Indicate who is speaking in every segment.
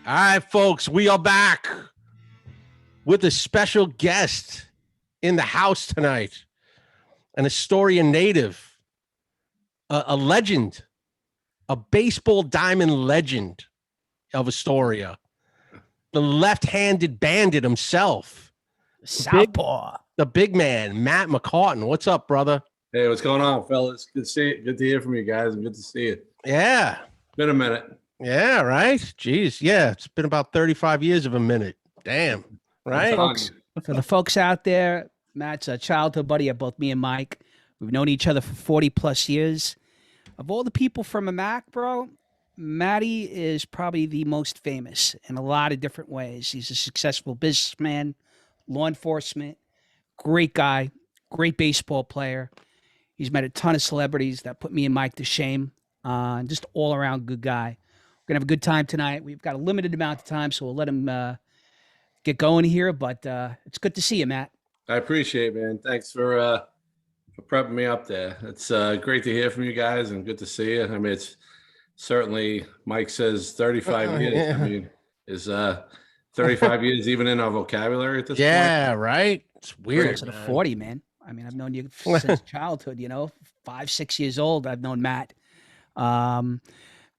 Speaker 1: All right, folks, we are back with a special guest in the house tonight, an Astoria native, a legend, a baseball diamond legend of Astoria, the left-handed bandit himself,
Speaker 2: Southpaw,
Speaker 1: the big man, Matt McCartin. What's up, brother?
Speaker 3: Hey, what's going on, fellas? Good to see you. Good to hear from you guys, and good to see you.
Speaker 1: Yeah.
Speaker 3: Been a minute.
Speaker 1: Yeah, right? Jeez, yeah, it's been about 35 years of a minute. Damn, right?
Speaker 2: For the folks out there, Matt's a childhood buddy of both me and Mike. We've known each other for 40-plus years. Of all the people from Mac, bro, Matty is probably the most famous in a lot of different ways. He's a successful businessman, law enforcement, great guy, great baseball player. He's met a ton of celebrities that put me and Mike to shame. Just all-around good guy. We're going to have a good time tonight. We've got a limited amount of time, so we'll let him get going here. But it's good to see you, Matt.
Speaker 3: I appreciate it, man. Thanks for prepping me up there. It's great to hear from you guys and good to see you. I mean, it's certainly, Mike says 35 years.
Speaker 1: Yeah.
Speaker 3: I mean, is 35 years even in our vocabulary at this point?
Speaker 1: Yeah, right? It's weird.
Speaker 2: Closer to 40, man. I mean, I've known you since childhood, 5, 6 years old. I've known Matt.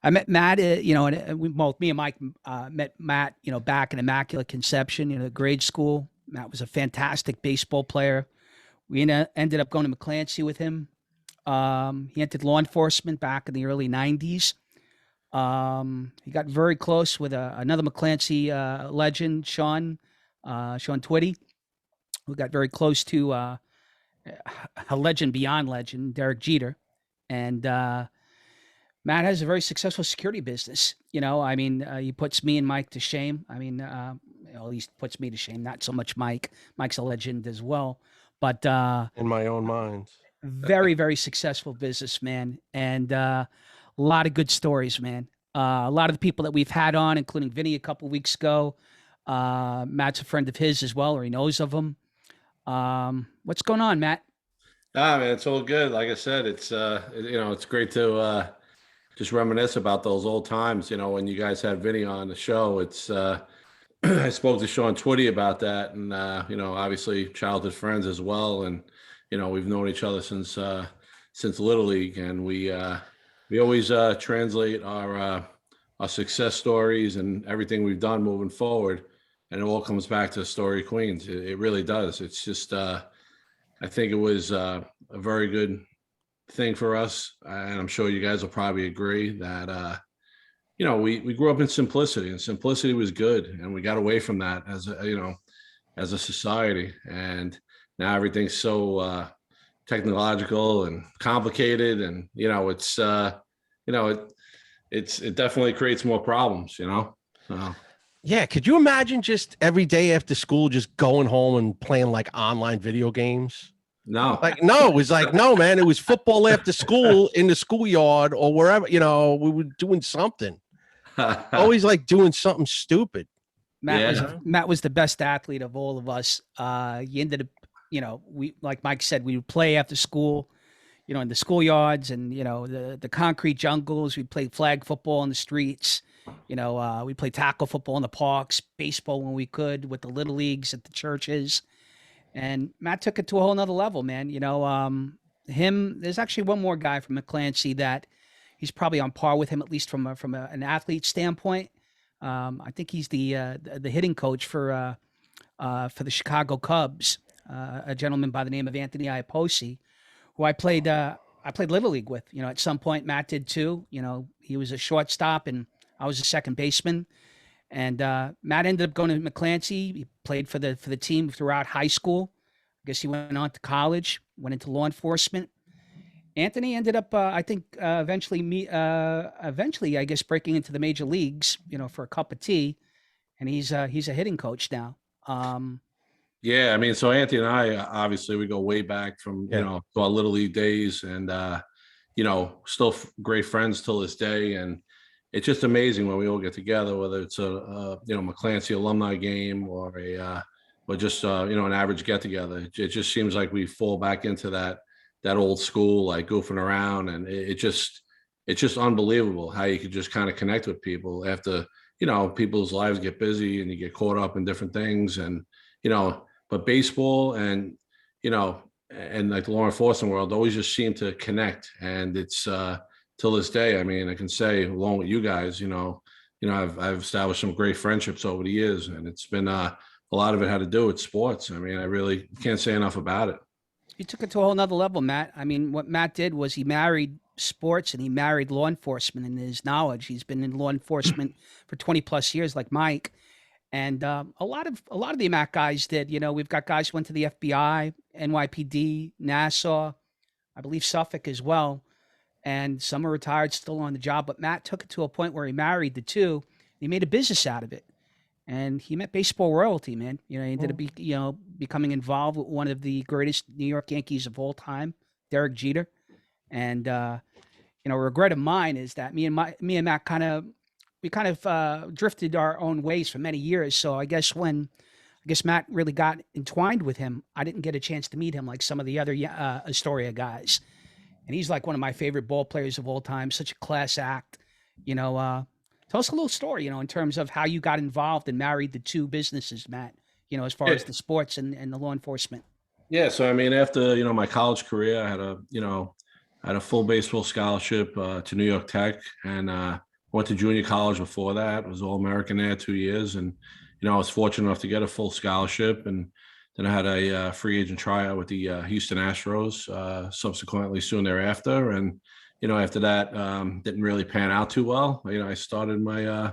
Speaker 2: I met Matt, and me and Mike met Matt, back in Immaculate Conception, grade school. Matt was a fantastic baseball player. We ended up going to McClancy with him. He entered law enforcement back in the early 90s. He got very close with another McClancy legend, Sean Twitty, who got very close to a legend beyond legend, Derek Jeter. And Matt has a very successful security business. He puts me and Mike to shame. At least puts me to shame, not so much Mike. Mike's a legend as well. But
Speaker 1: in my own mind,
Speaker 2: very, very successful businessman, and a lot of good stories, man. A lot of the people that we've had on, including Vinny a couple of weeks ago, Matt's a friend of his as well, or he knows of him. What's going on, Matt?
Speaker 3: Man, it's all good. Like I said, it's it's great to just reminisce about those old times. When you guys had Vinny on the show, it's I spoke to Sean Twitty about that, and obviously childhood friends as well, and we've known each other since Little League, and we always translate our success stories and everything we've done moving forward, and it all comes back to Astoria, Queens. It really does. It's just I think it was a very good thing for us, and I'm sure you guys will probably agree that we grew up in simplicity, and simplicity was good, and we got away from that as a society, and now everything's so technological and complicated, and it definitely creates more problems.
Speaker 1: Yeah, could you imagine just every day after school just going home and playing like online video games?
Speaker 3: No,
Speaker 1: it was no, man. It was football after school in the schoolyard or wherever. We were doing something. Always like doing something stupid.
Speaker 2: Matt was the best athlete of all of us. He ended up, we, like Mike said, we would play after school, in the schoolyards and the concrete jungles. We played flag football in the streets. We played tackle football in the parks, baseball when we could with the little leagues at the churches. And Matt took it to a whole nother level, man. There's actually one more guy from McClancy that he's probably on par with him, at least from an athlete standpoint. I think he's the hitting coach for the Chicago Cubs, a gentleman by the name of Anthony Iapoce, who I played Little League with. At some point Matt did too. He was a shortstop and I was a second baseman. And Matt ended up going to McClancy. He played for the team throughout high school. I guess he went on to college, went into law enforcement. Anthony ended up, eventually, I guess, breaking into the major leagues, for a cup of tea, and he's a hitting coach now.
Speaker 3: Yeah, so Anthony and I, obviously, we go way back from to our Little League days, and still great friends till this day, and it's just amazing when we all get together, whether it's a McClancy alumni game or just an average get together. It just seems like we fall back into that old school, like goofing around, and it's just unbelievable how you could just kind of connect with people after people's lives get busy and you get caught up in different things, and but baseball and and like the law enforcement world always just seem to connect, and it's till this day. I mean, I can say along with you guys, I've established some great friendships over the years, and it's been a lot of it had to do with sports. I mean, I really can't say enough about it.
Speaker 2: You took it to a whole nother level, Matt. I mean, what Matt did was he married sports and he married law enforcement in his knowledge. He's been in law enforcement for 20 plus years, like Mike. And a lot of the Matt guys did. We've got guys who went to the FBI, NYPD, Nassau, I believe Suffolk as well. And some are retired, still on the job. But Matt took it to a point where he married the two. He made a business out of it. And he met baseball royalty, man. He ended up becoming involved with one of the greatest New York Yankees of all time, Derek Jeter. And a regret of mine is that me and Matt kind of drifted our own ways for many years. So I guess Matt really got entwined with him, I didn't get a chance to meet him like some of the other Astoria guys. And he's like one of my favorite ball players of all time. Such a class act. Tell us a little story, in terms of how you got involved and married the two businesses, Matt, as far as the sports and the law enforcement.
Speaker 3: Yeah. So, I mean, after, my college career, I had a full baseball scholarship to New York Tech, and went to junior college before that. I was All-American there 2 years. And, I was fortunate enough to get a full scholarship. And then I had a free agent tryout with the Houston Astros subsequently soon thereafter. And, after that, didn't really pan out too well. I started my,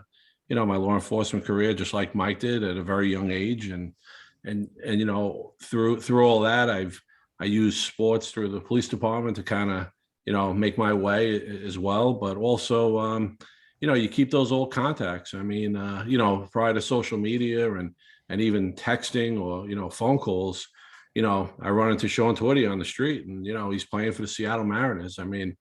Speaker 3: my law enforcement career just like Mike did at a very young age. And through all that, I used sports through the police department to kind of, make my way as well. But also, you keep those old contacts. I mean, prior to social media and even texting or, phone calls, I run into Sean Twitty on the street, and, he's playing for the Seattle Mariners. I mean,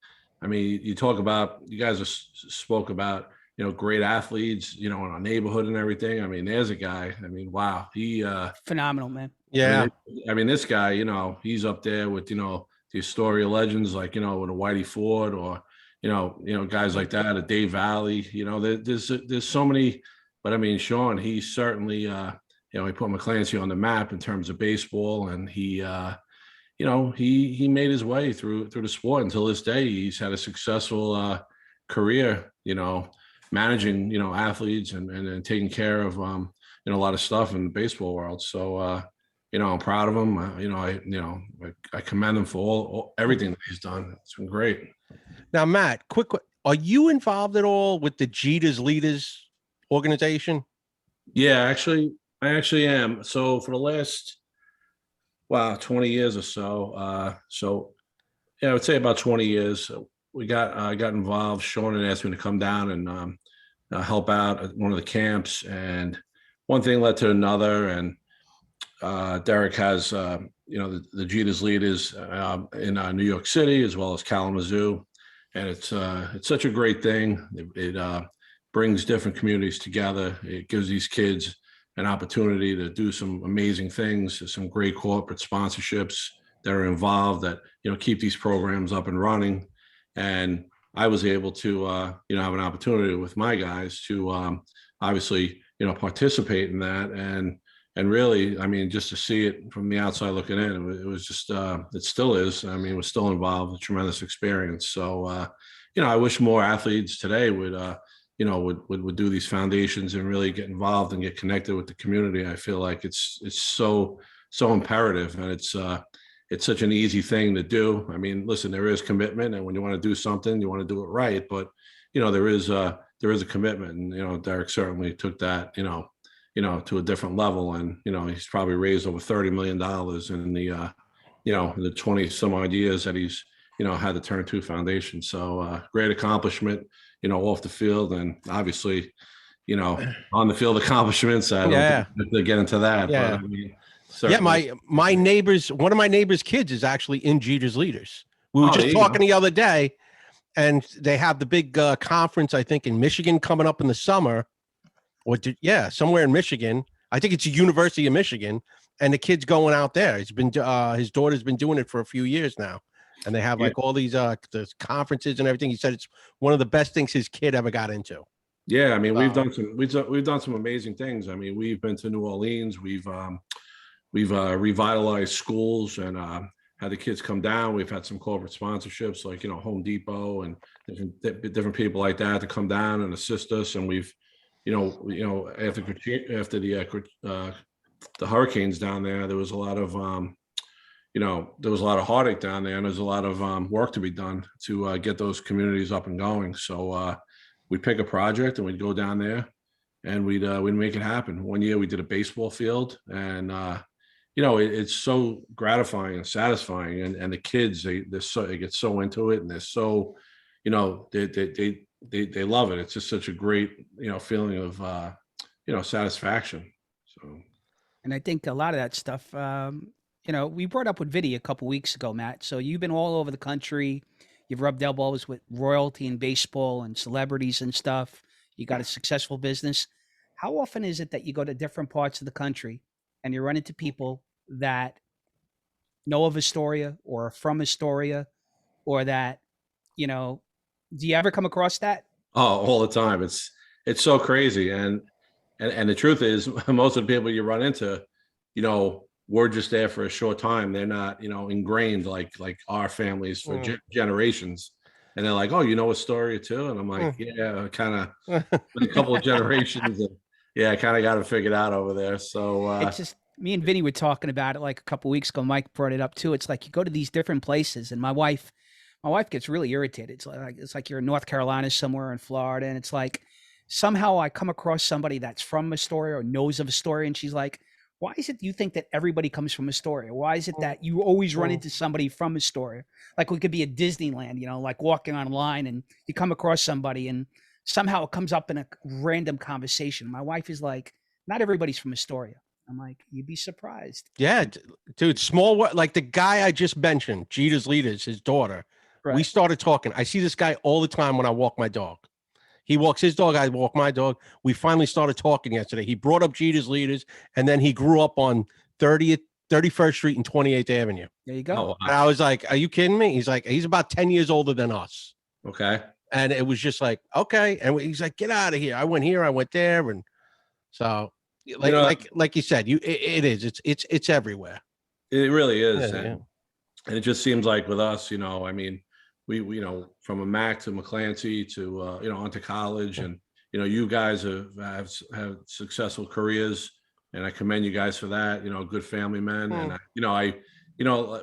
Speaker 3: you talk about, you guys spoke about, great athletes, in our neighborhood and everything. I mean, there's a guy, wow. He,
Speaker 2: phenomenal, man.
Speaker 1: Yeah.
Speaker 3: This guy, he's up there with, the Astoria legends, like, with a Whitey Ford or, guys like that, a Dave Valley, there's so many, but Sean, he certainly, he put McClancy on the map in terms of baseball, and he made his way through the sport until this day. He's had a successful career, managing, athletes and taking care of, a lot of stuff in the baseball world. So, I'm proud of him. I commend him for everything that he's done. It's been great.
Speaker 1: Now, Matt, are you involved at all with the Jeter's Leaders organization?
Speaker 3: Yeah, I actually am. So for the last, 20 years or so. I would say about 20 years. I got involved. Sean had asked me to come down and help out at one of the camps, and one thing led to another. And Derek has, the Jeter's Leaders in New York City as well as Kalamazoo, and it's such a great thing. It brings different communities together. It gives these kids an opportunity to do some amazing things. There's some great corporate sponsorships that are involved that, keep these programs up and running. And I was able to, have an opportunity with my guys to obviously, participate in that. And really, just to see it from the outside looking in, it was just, it still is. We're still involved, a tremendous experience. So, I wish more athletes today would do these foundations and really get involved and get connected with the community. I feel like it's so imperative, and it's such an easy thing to do. Listen, there is commitment, and when you want to do something, you want to do it right. But there is a commitment, and Derek certainly took that to a different level, and he's probably raised over $30 million in the 20 some odd years that he's had the Turn 2 Foundation. So great accomplishment, off the field, and obviously, on the field accomplishments. I don't think they get into that.
Speaker 1: Yeah.
Speaker 3: But
Speaker 1: my neighbors, one of my neighbor's kids is actually in Jeter's Leaders. We were just talking the other day, and they have the big conference, I think, in Michigan coming up in the summer. Somewhere in Michigan. I think it's a University of Michigan, and the kid's going out there. He's been his daughter's been doing it for a few years now, and they have like all these the conferences and everything. He said it's one of the best things his kid ever got into.
Speaker 3: Yeah, I mean,
Speaker 1: So,
Speaker 3: we've done some amazing things. I mean, we've been to New Orleans. We've revitalized schools and had the kids come down. We've had some corporate sponsorships like Home Depot and different people like that to come down and assist us. And we've after the hurricanes down there was a lot of there was a lot of heartache down there, and there's a lot of work to be done to get those communities up and going. So we'd pick a project and we'd go down there and we'd make it happen. One year we did a baseball field, and it's so gratifying and satisfying, and the kids they get so into it, and they're so they love it. It's just such a great feeling of satisfaction. So.
Speaker 2: And I think a lot of that stuff, we brought up with Vinny a couple weeks ago, Matt. So you've been all over the country. You've rubbed elbows with royalty in baseball and celebrities and stuff. You got a successful business. How often is it that you go to different parts of the country and you run into people that know of Astoria or are from Astoria, or that, do you ever come across that?
Speaker 3: Oh, all the time. It's so crazy. And the truth is, most of the people you run into, we're just there for a short time. They're not, ingrained like our families for generations. And they're like, "Oh, you know Astoria too?" And I'm like, "Yeah, kind of a couple of generations. And yeah, I kind of got it figured out over there." So
Speaker 2: It's just me and Vinny were talking about it like a couple weeks ago. Mike brought it up too. It's like you go to these different places, and my wife gets really irritated. It's like you're in North Carolina somewhere, in Florida, and it's like somehow I come across somebody that's from Astoria or knows of Astoria, and she's like, "Why is it you think that everybody comes from Astoria? Why is it that you always run into somebody from Astoria? Like we could be at Disneyland, like walking online and you come across somebody and somehow it comes up in a random conversation." My wife is like, "Not everybody's from Astoria." I'm like, "You'd be surprised."
Speaker 1: yeah, dude, like the guy I just mentioned, Jeter's Leaders, his daughter.
Speaker 2: Right.
Speaker 1: We started talking. I see this guy all the time when I walk my dog. He walks his dog, I walk my dog. We finally started talking yesterday. He brought up Jeter's Leaders, and then he grew up on 31st Street and 28th Avenue.
Speaker 2: There you go.
Speaker 3: oh,
Speaker 1: And I was like, "Are you kidding me?" He's like, he's about 10 years older than us.
Speaker 3: okay.
Speaker 1: And it was just like, okay. And he's like, "Get out of here." I went here, I went there. And so like you said, it is, it's everywhere.
Speaker 3: It really is.
Speaker 1: Yeah.
Speaker 3: And it just seems like with us, I mean, we from a Mac to McClancy to on to college, and you guys have successful careers, and I commend you guys for that. Good family men, and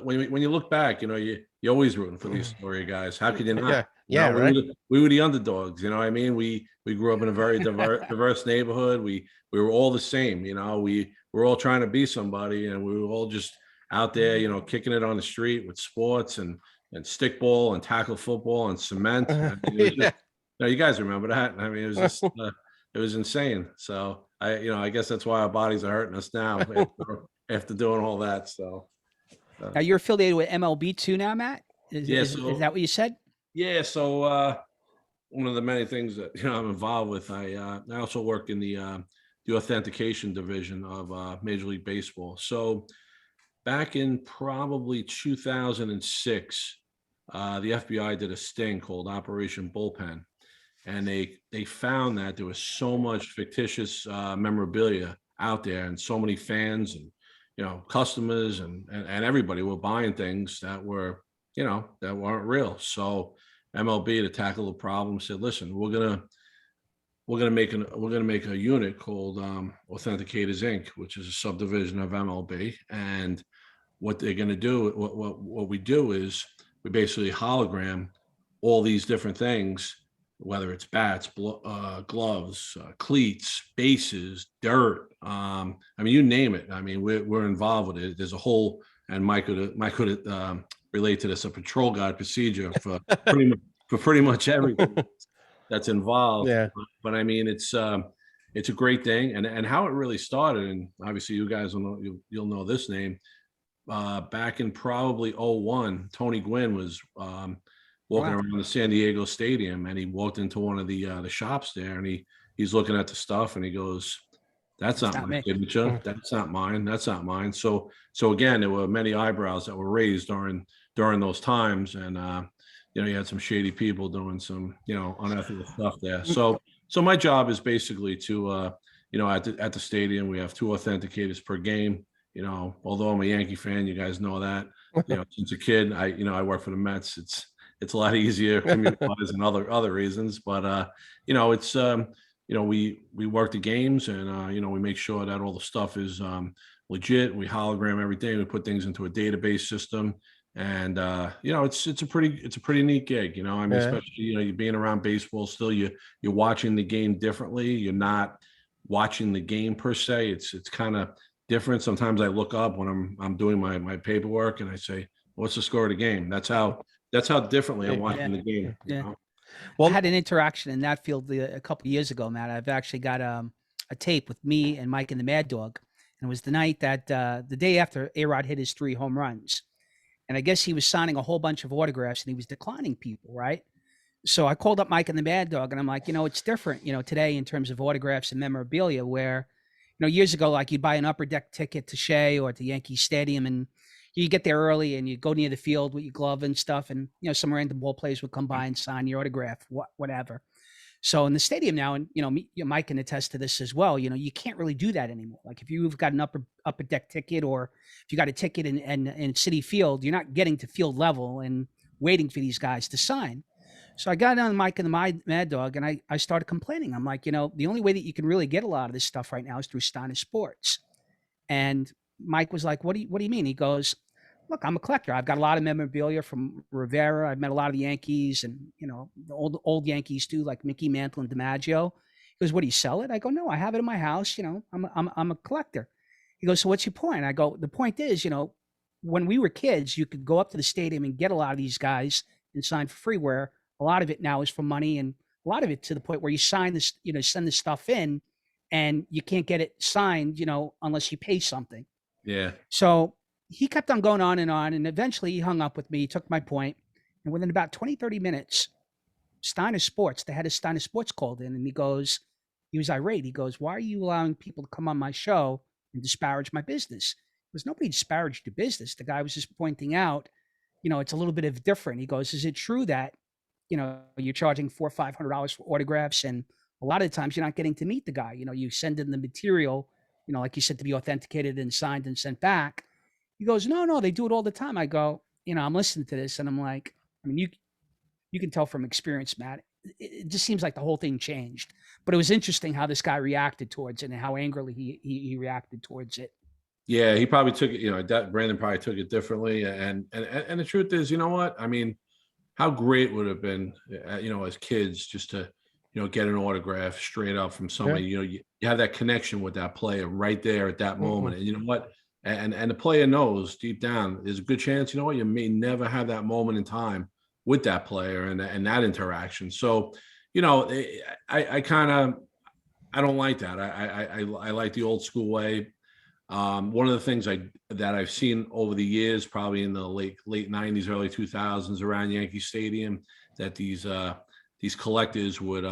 Speaker 3: when you look back, you're always rooting for these Astoria guys. How could you not?
Speaker 1: Right.
Speaker 3: We were the underdogs. I mean, we grew up in a very diverse neighborhood. We were all the same. We were all trying to be somebody, and we were all just out there, kicking it on the street with sports and stickball and tackle football and cement. I mean, you guys remember that? I mean, it was just it was insane. So I guess that's why our bodies are hurting us now after doing all that. So
Speaker 2: Now you're affiliated with MLB2 now, Matt? Is that what you said?
Speaker 3: Yeah. So one of the many things that I'm involved with, I also work in the authentication division of Major League Baseball. So back in probably 2006, the FBI did a sting called Operation Bullpen, and they found that there was so much fictitious memorabilia out there, and so many fans and customers and everybody were buying things that were that weren't real. So MLB, to tackle the problem, said, "Listen, we're gonna make a unit called Authenticators Inc., which is a subdivision of MLB, and what they're going to do, what we do is we basically hologram all these different things, whether it's bats, gloves, cleats, bases, dirt. I mean, you name it. I mean, we're involved with it. There's a whole, and Mike could relate to this, a patrol guide procedure for pretty much everything that's involved.
Speaker 1: Yeah.
Speaker 3: But I mean, it's a great thing, and how it really started, and obviously you guys will know, you'll know this name. Back in probably 01, Tony Gwynn was walking around the San Diego Stadium, and he walked into one of the shops there, and he's looking at the stuff, and he goes, "That's not my signature. That's not mine. That's not mine." So again, there were many eyebrows that were raised during those times, and you had some shady people doing some unethical stuff there. So So my job is basically to, at the stadium, we have 2 authenticators per game. Although I'm a Yankee fan, you guys know that. Since a kid, I work for the Mets. It's a lot easier commute-wise and other reasons. But it's we work the games, and we make sure that all the stuff is legit. We hologram everything. We put things into a database system. And it's a pretty neat gig. I mean,
Speaker 1: Yeah.
Speaker 3: especially you being around baseball, still you're watching the game differently. You're not watching the game per se. It's kind of different. Sometimes I look up when I'm doing my paperwork and I say, what's the score of the game? That's how differently I'm watching the game.
Speaker 2: Yeah.
Speaker 1: Well,
Speaker 2: I had an interaction in that field a couple of years ago, Matt. I've actually got a tape with me and Mike and the Mad Dog, and it was the night that the day after A-Rod hit his 3 home runs. And I guess he was signing a whole bunch of autographs and he was declining people, right? So I called up Mike and the Mad Dog and I'm like, it's different, today in terms of autographs and memorabilia where, years ago, like you'd buy an upper deck ticket to Shea or to Yankee Stadium and you get there early and you go near the field with your glove and stuff. And, some random ball players would come by and sign your autograph, whatever. So in the stadium now, and Mike can attest to this as well. You can't really do that anymore. Like if you've got an upper deck ticket, or if you got a ticket in City Field, you're not getting to field level and waiting for these guys to sign. So I got on Mike and the Mad Dog, and I started complaining. I'm like, the only way that you can really get a lot of this stuff right now is through Steiner Sports. And Mike was like, what do you mean? He goes, look, I'm a collector. I've got a lot of memorabilia from Rivera. I've met a lot of the Yankees and, the old Yankees too, like Mickey Mantle and DiMaggio. He goes, what, do you sell it? I go, no, I have it in my house. I'm a collector. He goes, so what's your point? I go, the point is, when we were kids, you could go up to the stadium and get a lot of these guys and sign for free, where a lot of it now is for money. And a lot of it to the point where you sign this, send this stuff in and you can't get it signed, unless you pay something.
Speaker 3: Yeah.
Speaker 2: So he kept on going on, and eventually he hung up with me. He took my point, and within about 20, 30 minutes, Steiner Sports, the head of Steiner Sports, called in, and he was irate. He goes, why are you allowing people to come on my show and disparage my business? Because nobody disparaged your business. The guy was just pointing out, it's a little bit of different. He goes, is it true that, you're charging $400 or $500 for autographs, and a lot of the times you're not getting to meet the guy? You send in the material, like you said, to be authenticated and signed and sent back. He goes, no, they do it all the time. I go, I'm listening to this and I'm like, I mean, you can tell from experience, Matt, it just seems like the whole thing changed. But it was interesting how this guy reacted towards it and how angrily he reacted towards it.
Speaker 3: Yeah, he probably took it, Brandon probably took it differently. And the truth is, you know what? I mean, how great would it have been, as kids, just to, get an autograph straight up from somebody.
Speaker 1: Yeah.
Speaker 3: You have that connection with that player right there at that moment. And you know what? And the player knows deep down, there's a good chance, you may never have that moment in time with that player and that interaction. So, I don't like that. I like the old school way. One of the things that I've seen over the years, probably in the late 90s, early 2000s around Yankee Stadium, that these collectors would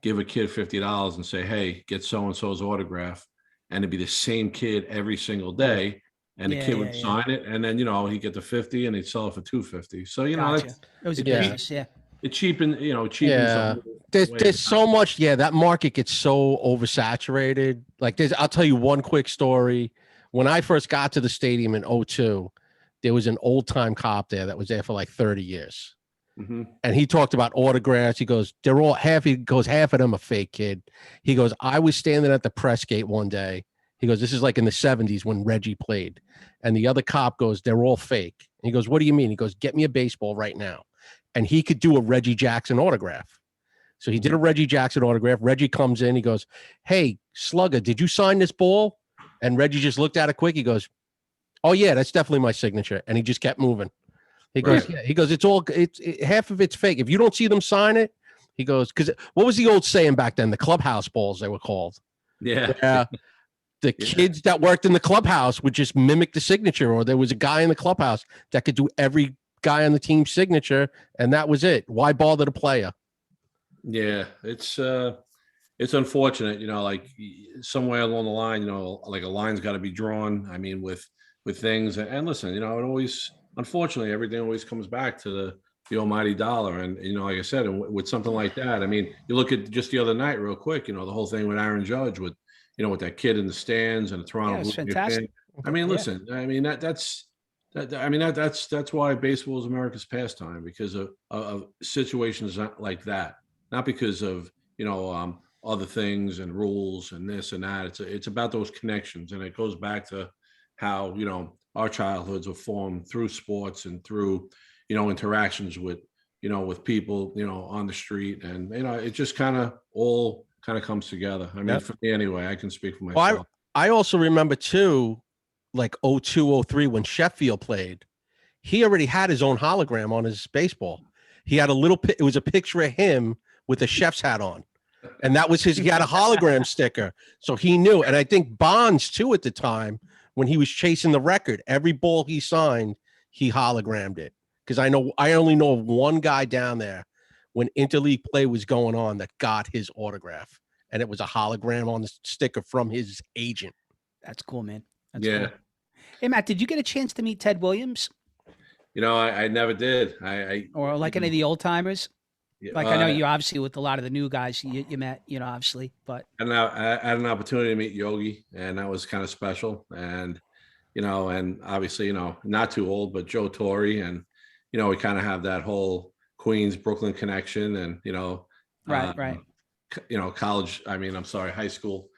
Speaker 3: give a kid $50 and say, hey, get so-and-so's autograph. And it'd be the same kid every single day. And the kid would sign it. And then, he'd get the 50 and he'd sell it for $250. So,
Speaker 2: Gotcha. It was a business. Yeah.
Speaker 3: It cheapens.
Speaker 1: Yeah. There's so much. Yeah. That market gets so oversaturated. Like I'll tell you one quick story. When I first got to the stadium in 2002, there was an old time cop there that was there for like 30 years.
Speaker 3: Mm-hmm.
Speaker 1: And he talked about autographs. He goes, half of them are fake, kid. He goes, I was standing at the press gate one day. He goes, this is like in the 70s when Reggie played. And the other cop goes, they're all fake. And he goes, what do you mean? He goes, get me a baseball right now. And he could do a Reggie Jackson autograph. So he did a Reggie Jackson autograph. Reggie comes in. He goes, hey, Slugger, did you sign this ball? And Reggie just looked at it quick. He goes, oh, yeah, that's definitely my signature. And he just kept moving. He goes, yeah. He goes, half of it's fake. If you don't see them sign it, he goes, because what was the old saying back then? The clubhouse balls, they were called.
Speaker 3: Yeah.
Speaker 1: The kids that worked in the clubhouse would just mimic the signature, or there was a guy in the clubhouse that could do every guy on the team's signature, and that was it. Why bother the player?
Speaker 3: Yeah, it's unfortunate, like somewhere along the line, like a line's got to be drawn. I mean, with things, and listen, it always, unfortunately, everything always comes back to the almighty dollar. And, like I said, and with something like that, I mean, you look at just the other night real quick, the whole thing with Aaron Judge with, with that kid in the stands and the Toronto
Speaker 2: Yeah, it's
Speaker 3: Blue Jay
Speaker 2: fantastic.
Speaker 3: fan. I mean,
Speaker 2: Yeah.
Speaker 3: listen, I mean, that's why baseball is America's pastime, because of situations like that, not because of, other things and rules and this and that. It's about those connections. And it goes back to how, our childhoods were formed through sports and through, interactions with, with people, on the street. And, it just all comes together. I mean,
Speaker 1: Yep.
Speaker 3: for me anyway, I can speak for
Speaker 1: Well,
Speaker 3: myself.
Speaker 1: I also remember too, like 02, 03 when Sheffield played, he already had his own hologram on his baseball. He had it was a picture of him with a chef's hat on. And that was he had a hologram sticker. So he knew. And I think Bonds too, at the time when he was chasing the record, every ball he signed, he hologrammed it. Because I only know of one guy down there when interleague play was going on that got his autograph. And it was a hologram on the sticker from his agent.
Speaker 2: That's cool, man. That's
Speaker 3: Yeah.
Speaker 2: cool. Hey, Matt, did you get a chance to meet Ted Williams?
Speaker 3: I never did.
Speaker 2: Or like any of the old timers? Like I know you obviously with a lot of the new guys you met, obviously, but
Speaker 3: I had an opportunity to meet Yogi, and that was kind of special. And, and obviously, not too old, but Joe Torre, and, we kind of have that whole Queens, Brooklyn connection, and,
Speaker 2: right.
Speaker 3: College, high school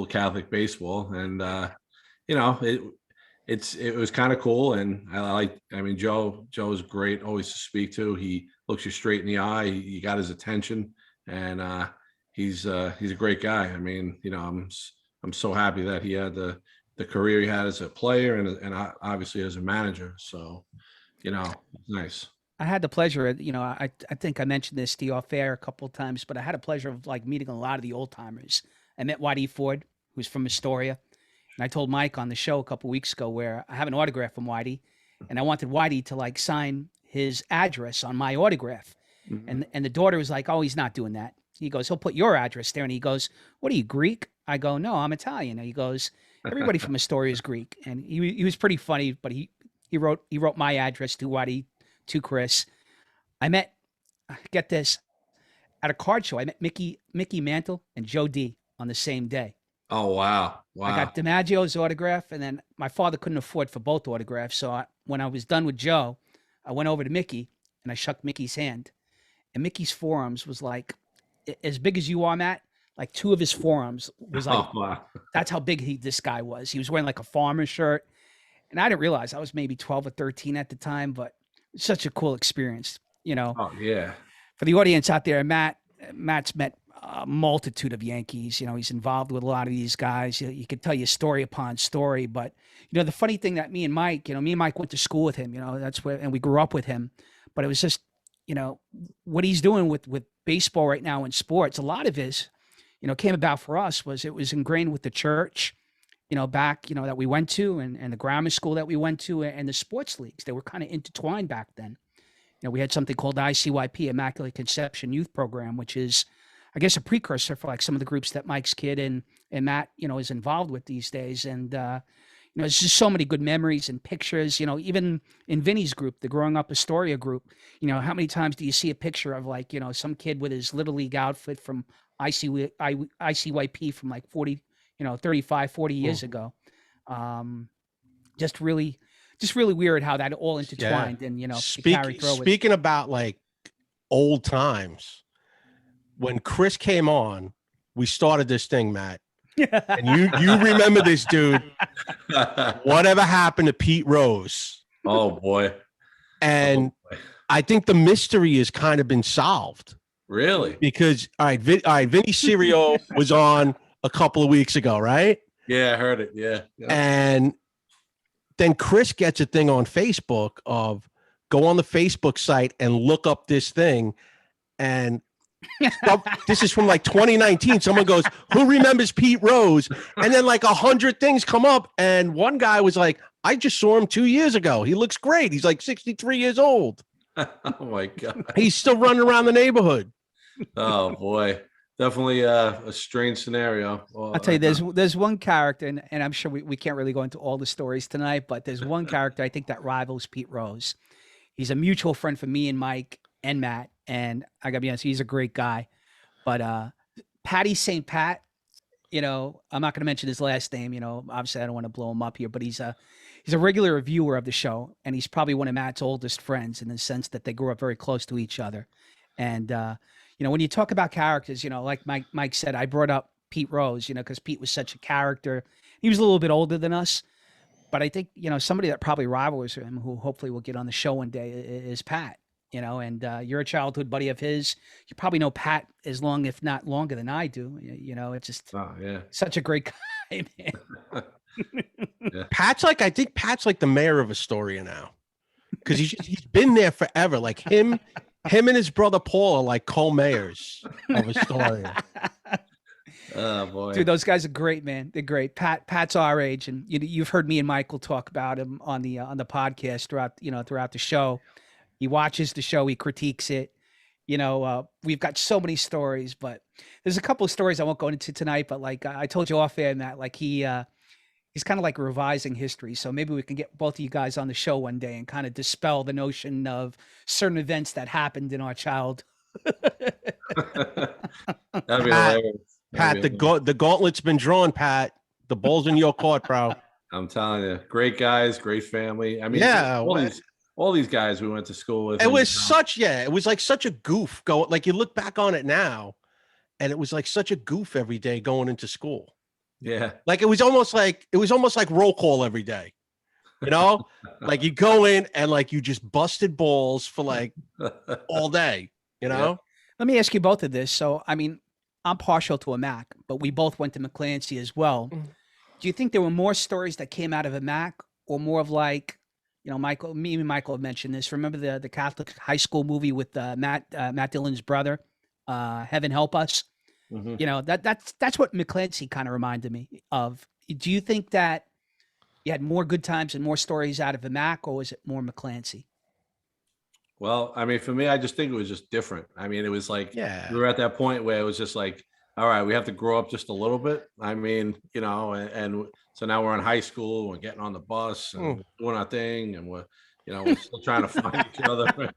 Speaker 3: Catholic baseball. And, it was kind of cool. And Joe is great always to speak to. He looks you straight in the eye. He got his attention, and he's a great guy. I mean, I'm so happy that he had the career he had as a player and obviously as a manager. So, nice.
Speaker 2: I had the pleasure, I think I mentioned this to you off air a couple of times, but I had a pleasure of like meeting a lot of the old timers. I met Whitey Ford, who's from Astoria. And I told Mike on the show a couple of weeks ago where I have an autograph from Whitey, and I wanted Whitey to like sign his address on my autograph.
Speaker 3: Mm-hmm.
Speaker 2: And the daughter was like, "Oh, he's not doing that." He goes, "He'll put your address there." And he goes, "What are you, Greek?" I go, "No, I'm Italian." And he goes, "Everybody from Astoria is Greek." And he was pretty funny, but he wrote my address to Whitey, to Chris. I met, get this, at a card show. I met Mickey Mantle and Joe D on the same day.
Speaker 3: Oh, wow.
Speaker 2: I got DiMaggio's autograph, and then my father couldn't afford for both autographs. So when I was done with Joe, I went over to Mickey, and I shook Mickey's hand. And Mickey's forearms was like, as big as you are, Matt, like two of his forearms was like,
Speaker 3: wow.
Speaker 2: That's how big this guy was. He was wearing like a farmer shirt. And I didn't realize I was maybe 12 or 13 at the time, but it's such a cool experience,
Speaker 3: Oh, yeah.
Speaker 2: For the audience out there, Matt's met a multitude of Yankees. He's involved with a lot of these guys. You could tell you story upon story, but the funny thing that me and Mike went to school with him, that's where, and we grew up with him, but it was just, what he's doing with baseball right now in sports, a lot of his, came about for us it was ingrained with the church, back, that we went to and the grammar school that we went to and the sports leagues. They were kind of intertwined back then. We had something called ICYP, Immaculate Conception Youth Program, which is, I guess, a precursor for like some of the groups that Mike's kid and Matt, is involved with these days. And, there's just so many good memories and pictures, even in Vinny's group, the Growing Up Astoria group, how many times do you see a picture of like, some kid with his Little League outfit from ICYP from like 40, 35, 40 years ago. Just really weird how that all intertwined and,
Speaker 1: Speaking about like old times, when Chris came on, we started this thing, Matt. And you remember this, dude. Whatever happened to Pete Rose?
Speaker 3: Oh boy.
Speaker 1: And I think the mystery has kind of been solved.
Speaker 3: Really?
Speaker 1: Because all right, Vinny Serio was on a couple of weeks ago, right?
Speaker 3: Yeah, I heard it. Yeah.
Speaker 1: And then Chris gets a thing on Facebook of go on the Facebook site and look up this thing. And this is from like 2019. Someone goes, who remembers Pete Rose? And then like 100 things come up. And one guy was like, I just saw him 2 years ago. He looks great. He's like 63 years old.
Speaker 3: Oh my God.
Speaker 1: He's still running around the neighborhood.
Speaker 3: Oh boy. Definitely a strange scenario.
Speaker 2: I'll tell you, there's one character, and I'm sure we can't really go into all the stories tonight, but there's one character I think that rivals Pete Rose. He's a mutual friend for me and Mike and Matt. And I gotta be honest, he's a great guy. But Patty St. Pat, I'm not going to mention his last name. Obviously I don't want to blow him up here, but he's a regular reviewer of the show, and he's probably one of Matt's oldest friends in the sense that they grew up very close to each other. And when you talk about characters, like Mike said, I brought up Pete Rose, because Pete was such a character. He was a little bit older than us, but I think somebody that probably rivals him, who hopefully will get on the show one day, is Pat. And you're a childhood buddy of his. You probably know Pat as long, if not longer than I do. It's just such a great guy, man.
Speaker 1: Yeah. I think Pat's like the mayor of Astoria now, because he's been there forever. Like him and his brother Paul are like co-mayors of Astoria.
Speaker 3: Oh boy,
Speaker 2: dude, those guys are great, man. They're great. Pat's our age, and you've heard me and Michael talk about him on the podcast throughout the show. He watches the show, he critiques it. We've got so many stories, but there's a couple of stories I won't go into tonight. But like I told you off air, Matt, like he's kind of like revising history. So maybe we can get both of you guys on the show one day and kind of dispel the notion of certain events that happened in our childhood.
Speaker 3: That'd be hilarious.
Speaker 1: Pat, the gauntlet's been drawn, Pat. The ball's in your court, bro.
Speaker 3: I'm telling you, great guys, great family. I mean, all these guys we went to school with.
Speaker 1: It was like such a goof like you look back on it now, and it was like such a goof every day going into school.
Speaker 3: Yeah.
Speaker 1: Like it was almost like roll call every day. Like you go in and like you just busted balls for like all day,
Speaker 2: Yeah. Let me ask you both of this. So, I mean, I'm partial to a Mac, but we both went to McClancy as well. Mm-hmm. Do you think there were more stories that came out of a Mac, or more of like, me and Michael have mentioned this. Remember the Catholic high school movie with Matt Dillon's brother, Heaven Help Us? Mm-hmm. That's what McClancy kind of reminded me of. Do you think that you had more good times and more stories out of a Mac, or was it more McClancy?
Speaker 3: Well, I mean, for me, I just think it was just different. I mean, it was like we were at that point where it was just like, all right, we have to grow up just a little bit. I mean, and so now we're in high school, we're getting on the bus and doing our thing, and we're still trying to find each other.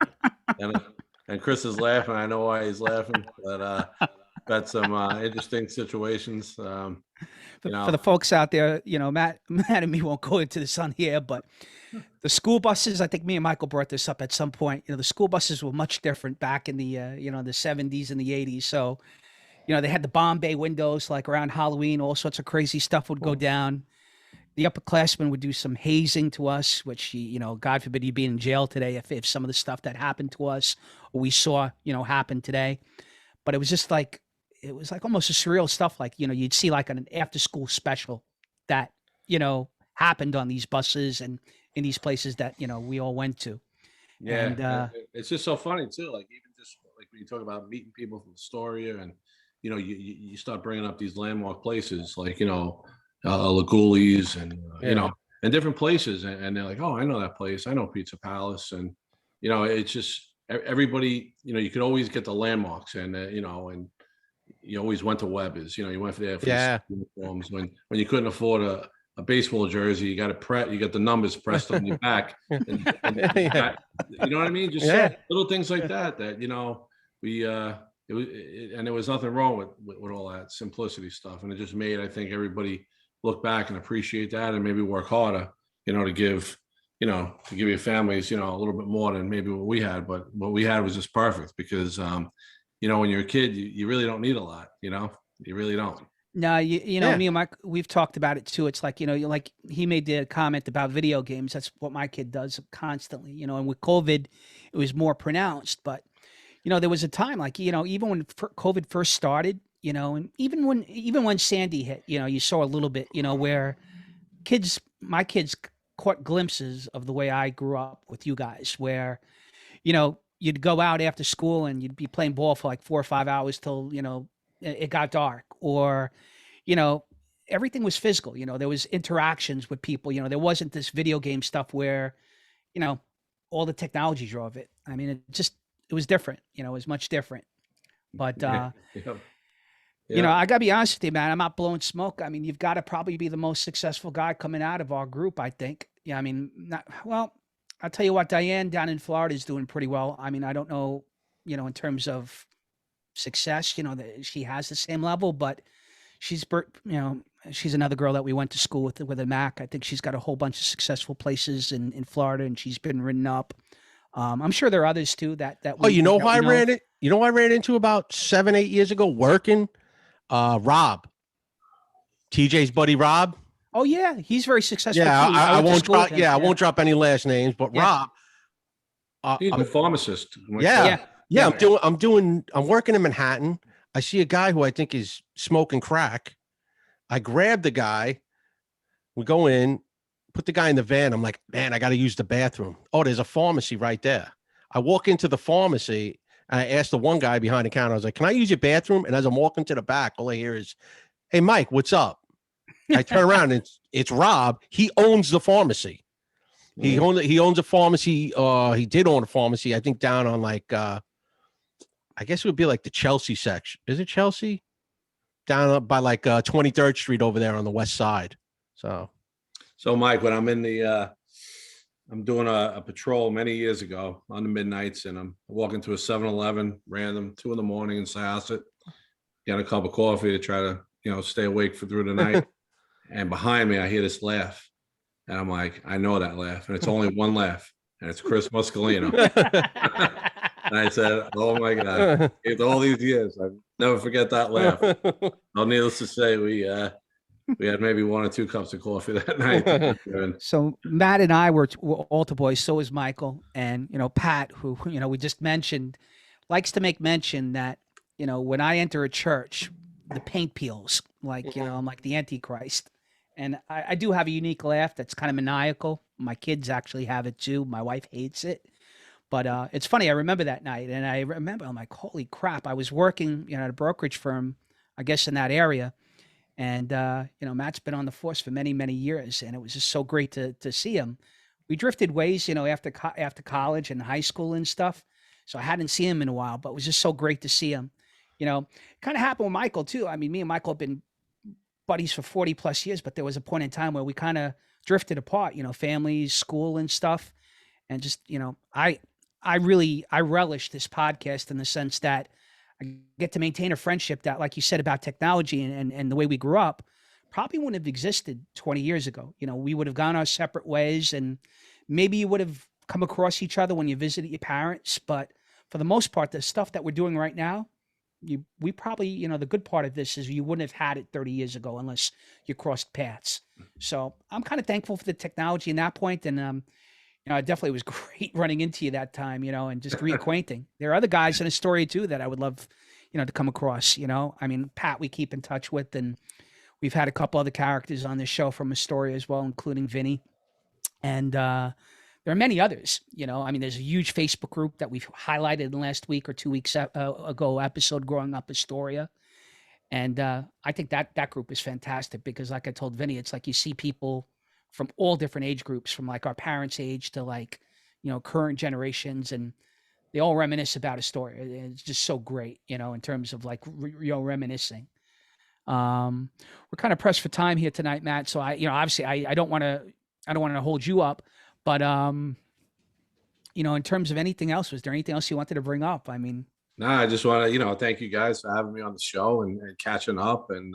Speaker 3: And Chris is laughing. I know why he's laughing, but got some interesting situations. For
Speaker 2: the folks out there, Matt and me won't go into this on here, but the school buses, I think me and Michael brought this up at some point. The school buses were much different back in the the 70s and the 80s. So, they had the bomb bay windows, like around Halloween, all sorts of crazy stuff would go down. The upperclassmen would do some hazing to us, which, God forbid you'd be in jail today if some of the stuff that happened to us or we saw, happen today. But it was just like, almost a surreal stuff. Like, you'd see like an after school special that, happened on these buses and in these places that, we all went to.
Speaker 3: Yeah. And, it's just so funny too. Like even just like when you talk about meeting people from Astoria and, you start bringing up these landmark places like, Laguli's and, and different places. And they're like, oh, I know that place. I know Pizza Palace. And, it's just everybody, you could always get the landmarks and, and you always went to Weber's, you went there for uniforms when you couldn't afford a baseball jersey, you got the numbers pressed on your back. And you know what I mean? Just little things like that, and there was nothing wrong with all that simplicity stuff. And it just made, I think, everybody look back and appreciate that and maybe work harder, to give your families, a little bit more than maybe what we had. But what we had was just perfect because, when you're a kid, you really don't need a lot, you really don't.
Speaker 2: No, me and Mike, we've talked about it too. It's like, like he made the comment about video games. That's what my kid does constantly, and with COVID, it was more pronounced. But, there was a time like, even when COVID first started, and even when Sandy hit, you saw a little bit, where my kids caught glimpses of the way I grew up with you guys, where, you'd go out after school and you'd be playing ball for like 4 or 5 hours till, it got dark, or, everything was physical. There was interactions with people. There wasn't this video game stuff where, all the technology drove it. I mean, it was different. It was much different. But, I gotta be honest with you, man. I'm not blowing smoke. I mean, you've got to probably be the most successful guy coming out of our group, I think. Yeah, I mean, I'll tell you what, Diane down in Florida is doing pretty well. I mean, I don't know, in terms of success, that she has the same level, but she's, she's another girl that we went to school with a Mac. I think she's got a whole bunch of successful places in Florida, and she's been written up. I'm sure there are others too that
Speaker 1: Oh, you know
Speaker 2: that
Speaker 1: who I
Speaker 2: we know.
Speaker 1: ran it? You know who I ran into about 7-8 years ago working? Rob. TJ's buddy Rob.
Speaker 2: Oh yeah, he's very successful
Speaker 1: Yeah,
Speaker 2: too.
Speaker 1: I
Speaker 2: went to
Speaker 1: won't
Speaker 2: school with
Speaker 1: drop.
Speaker 2: him.
Speaker 1: Yeah, I won't drop any last names, but
Speaker 2: Yeah.
Speaker 1: Rob.
Speaker 3: He's a pharmacist.
Speaker 1: Yeah.
Speaker 2: Yeah.
Speaker 1: I'm working in Manhattan. I see a guy who I think is smoking crack. I grab the guy. We go in, put the guy in the van. I'm like, man, I got to use the bathroom. Oh, there's a pharmacy right there. I walk into the pharmacy and I asked the one guy behind the counter, I was like, can I use your bathroom? And as I'm walking to the back, all I hear is, hey, Mike, what's up? I turn around and it's Rob. He owns the pharmacy. He owns a pharmacy. He did own a pharmacy, I think down on like, I guess it would be like the Chelsea section. Is it Chelsea? Down up by like 23rd Street over there on the west side. So
Speaker 3: Mike, when I'm in the, I'm doing a patrol many years ago on the midnights, and I'm walking to a 7-Eleven, random, 2 in the morning in Syosset, get a cup of coffee to try to, stay awake through the night. And behind me, I hear this laugh. And I'm like, I know that laugh. And it's only one laugh. And it's Chris Muscolino. And I said, oh my God, after all these years, I'll never forget that laugh. Well, needless to say, we had maybe 1 or 2 cups of coffee that night.
Speaker 2: So Matt and I were altar boys. So is Michael. And, Pat, who, we just mentioned, likes to make mention that, when I enter a church, the paint peels like, I'm like the Antichrist. And I do have a unique laugh that's kind of maniacal. My kids actually have it too. My wife hates it. But it's funny. I remember that night. And I'm like, holy crap. I was working at a brokerage firm, I guess, in that area. And, Matt's been on the force for many, many years. And it was just so great to see him. We drifted ways, after college and high school and stuff. So I hadn't seen him in a while, but it was just so great to see him. Kind of happened with Michael too. I mean, me and Michael have been buddies for 40 plus years, but there was a point in time where we kind of drifted apart, families, school and stuff. And just, I relish this podcast in the sense that I get to maintain a friendship that, like you said, about technology and the way we grew up probably wouldn't have existed 20 years ago. We would have gone our separate ways, and maybe you would have come across each other when you visited your parents. But for the most part, the stuff that we're doing right now, we probably, the good part of this is you wouldn't have had it 30 years ago unless you crossed paths. So I'm kind of thankful for the technology in that point. And, it definitely was great running into you that time, and just reacquainting. There are other guys in Astoria too that I would love, to come across, I mean, Pat, we keep in touch with, and we've had a couple other characters on this show from Astoria as well, including Vinny. And, there are many others, I mean, there's a huge Facebook group that we've highlighted in the last week or 2 weeks ago episode, Growing Up Astoria. And I think that group is fantastic because, like I told Vinny, it's like you see people from all different age groups, from like our parents' age to like, current generations, and they all reminisce about Astoria. It's just so great, in terms of like, reminiscing. We're kind of pressed for time here tonight, Matt. So obviously I don't want to hold you up. But, in terms of anything else, was there anything else you wanted to bring up? I mean,
Speaker 3: no, I just want to, thank you guys for having me on the show and catching up. And,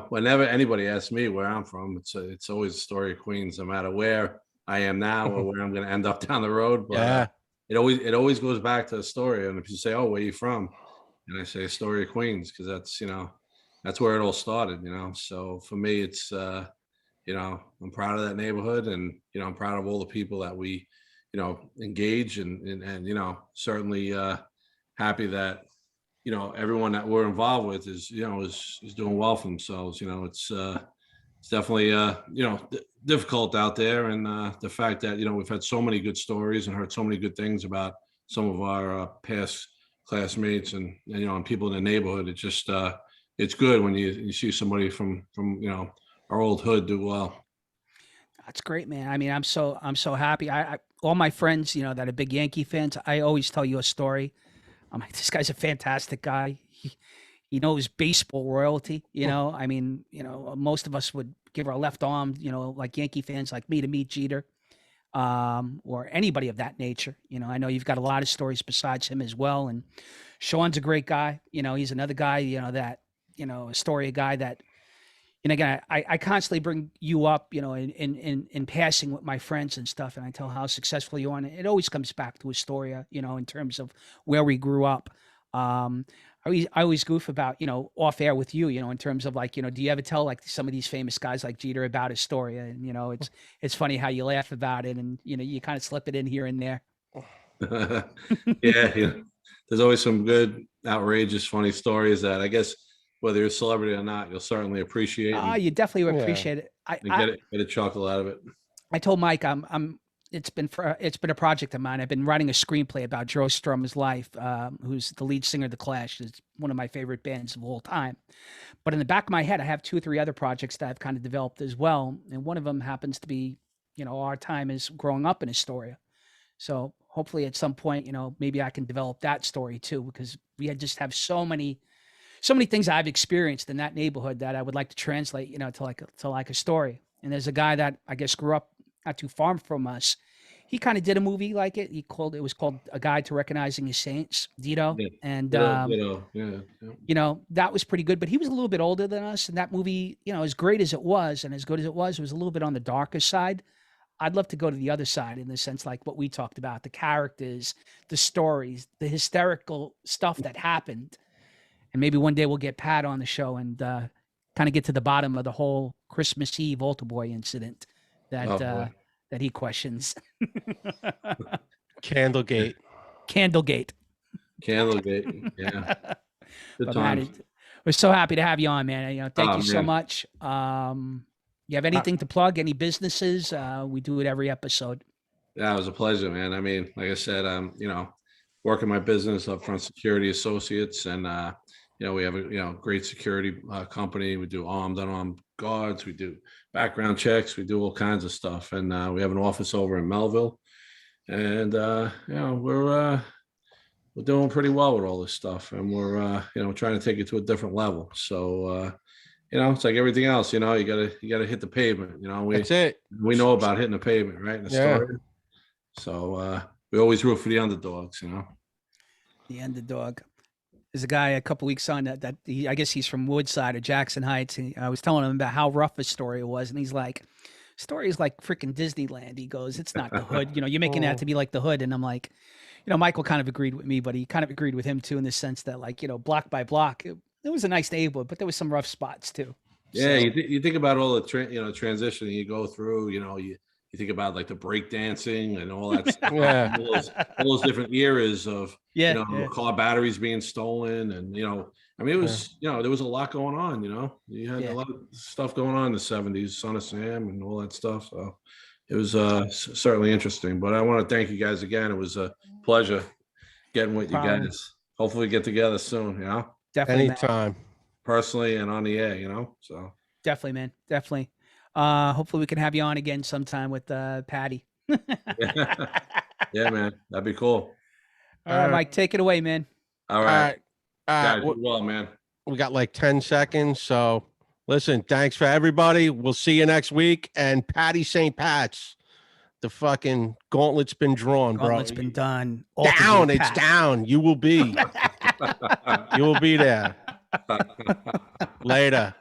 Speaker 3: whenever anybody asks me where I'm from, it's always Astoria, Queens, no matter where I am now or where I'm going to end up down the road. But
Speaker 1: yeah,
Speaker 3: it always goes back to Astoria. And if you say, oh, where are you from? And I say Astoria, Queens, because that's where it all started, So for me, it's, I'm proud of that neighborhood, and, I'm proud of all the people that we, engage and certainly happy that, everyone that we're involved with is doing well for themselves. It's definitely, difficult out there. And the fact that, we've had so many good stories and heard so many good things about some of our past classmates and and people in the neighborhood. It's just, it's good when you see somebody from our old hood do well.
Speaker 2: that's great, man. I mean, I'm so happy. I all my friends, that are big Yankee fans, I always tell you a story. I'm like, this guy's a fantastic guy. He knows baseball royalty, I mean, most of us would give our left arm, like Yankee fans like me, to meet Jeter. or anybody of that nature. You know, I know you've got a lot of stories besides him as well. And Sean's a great guy. You know, he's another guy, you know, that, you know, a story, a guy that, and again, I constantly bring you up, you know, in passing with my friends and stuff, and I tell how successful you are. And it always comes back to Astoria, you know, in terms of where we grew up. I always goof about, you know, off air with you, you know, in terms of like, you know, do you ever tell like some of these famous guys like Jeter about Astoria? And, you know, it's funny how you laugh about it, and, you know, you kind of slip it in here and there.
Speaker 3: Yeah, there's always some good, outrageous, funny stories that I guess whether you're a celebrity or not, you'll certainly appreciate.
Speaker 2: You definitely would appreciate it.
Speaker 3: Get a chuckle out of it.
Speaker 2: I told Mike, it's been a project of mine. I've been writing a screenplay about Joe Strummer's life, who's the lead singer of The Clash. It's one of my favorite bands of all time. But in the back of my head, I have 2 or 3 other projects that I've kind of developed as well. And one of them happens to be, you know, our time as growing up in Astoria. So hopefully at some point, you know, maybe I can develop that story too, because we just have so many things I've experienced in that neighborhood that I would like to translate, you know, to like a story. And there's a guy that I guess grew up not too far from us. He kind of did a movie like it. It was called A Guide to Recognizing His Saints, Dito.
Speaker 3: Yeah.
Speaker 2: And,
Speaker 3: Yeah.
Speaker 2: you know, that was pretty good, but he was a little bit older than us. And that movie, you know, as great as it was and as good as it was a little bit on the darker side. I'd love to go to the other side in the sense, like what we talked about, the characters, the stories, the hysterical stuff that happened. And maybe one day we'll get Pat on the show and kind of get to the bottom of the whole Christmas Eve altar boy incident that he questions.
Speaker 1: Candlegate.
Speaker 3: Yeah. Good times.
Speaker 2: We're so happy to have you on, man. You know, thank you so much. You have anything to plug? Any businesses? We do it every episode.
Speaker 3: Yeah, it was a pleasure, man. I mean, like I said, you know, working my business, Upfront Security Associates, and you know, we have a great security company. We do armed, unarmed guards. We do background checks. We do all kinds of stuff, and we have an office over in Melville. And you know, we're doing pretty well with all this stuff, and we're you know, trying to take it to a different level. So you know, it's like everything else. You know, you gotta hit the pavement. You know,
Speaker 1: That's it.
Speaker 3: We know about hitting the pavement, right? In the story. So we always root for the underdogs. You know,
Speaker 2: the underdog. There's a guy a couple weeks on that I guess he's from Woodside or Jackson Heights. And I was telling him about how rough his story was. And he's like, story is like freaking Disneyland. He goes, it's not the hood. You know, you're making that to be like the hood. And I'm like, you know, Michael kind of agreed with me, but he kind of agreed with him too, in the sense that, like, you know, block by block, it was a nice neighborhood, but there was some rough spots too.
Speaker 3: Yeah. So, you think about all the transition you go through, you know, you think about like the break dancing and all that stuff.
Speaker 1: Yeah.
Speaker 3: all those different eras of, you know, car batteries being stolen. And, you know, I mean, it was, you know, there was a lot going on, you know, you had a lot of stuff going on in the 70s, Son of Sam and all that stuff. So it was certainly interesting, but I want to thank you guys again. It was a pleasure getting with you guys. Hopefully we get together soon, you know?
Speaker 2: Definitely.
Speaker 1: Anytime.
Speaker 3: Man. Personally and on the air, you know, so.
Speaker 2: Definitely, man. Definitely. Hopefully we can have you on again sometime with Patty.
Speaker 3: Yeah, man. That'd be cool.
Speaker 2: All right, Mike, take it away, man.
Speaker 3: All right.
Speaker 1: Well,
Speaker 3: man.
Speaker 1: We got like 10 seconds. So listen, thanks for everybody. We'll see you next week. And Patty St. Pat's, the fucking gauntlet's been drawn, bro.
Speaker 2: Gauntlet's been done.
Speaker 1: Down. It's down. You will be. You will be there. Later.